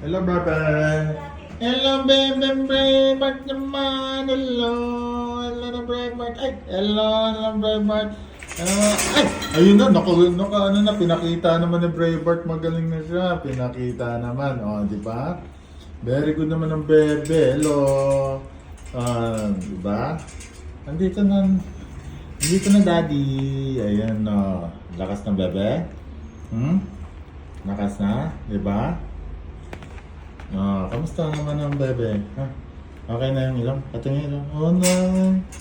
Hello, Bebe. Hello, Bebe, Braybart naman. Hello. Hello na, Braybart. Ay, hello, Braybart. Ay, ayun na, ano na, pinakita naman ni Braybart. Magaling na siya. Pinakita naman. O, di ba? Very good naman ang Bebe. Hello. Di ba? Nandito na, Daddy. Ayan, no. Lakas ng Bebe. Lakas na, di ba? Kamusta naman ang Bebe? Ha? Okay na yung ilong? Patingin ilong? Oh, no.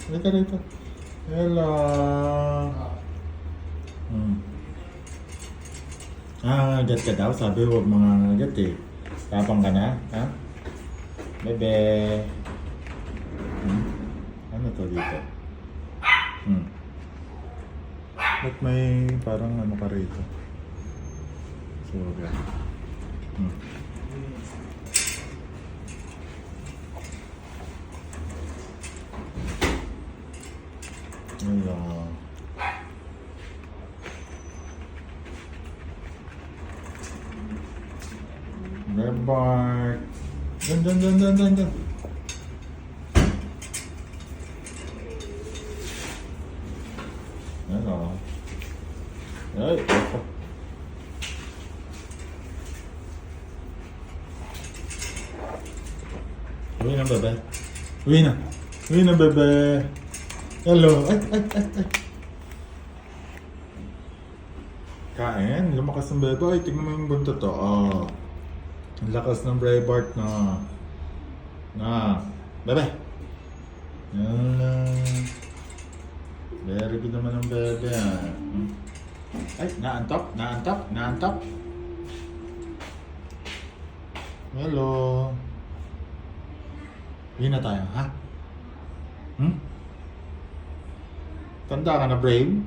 Halika rito. Hello. Agat ka daw? Sabi huwag mga agat eh. Tapang ka na? Ha? Bebe. Ano to dito? Ba't may parang ano ka rito? Sorry. Hello. Braybart. Dun. Hello. Ay, ako. Uwi na, Bebe. Uwi na, Bebe. Hello. Ay. Kain. Lumakas ng Bebe. Ay, tignan mo yung buntot to. Oh. Ang lakas ng Braybart na. Bebe. Hello. Very good naman ang Bebe. Ay, naantok. Hello. Uwi na tayo, ha? Tanda ka na, Brave?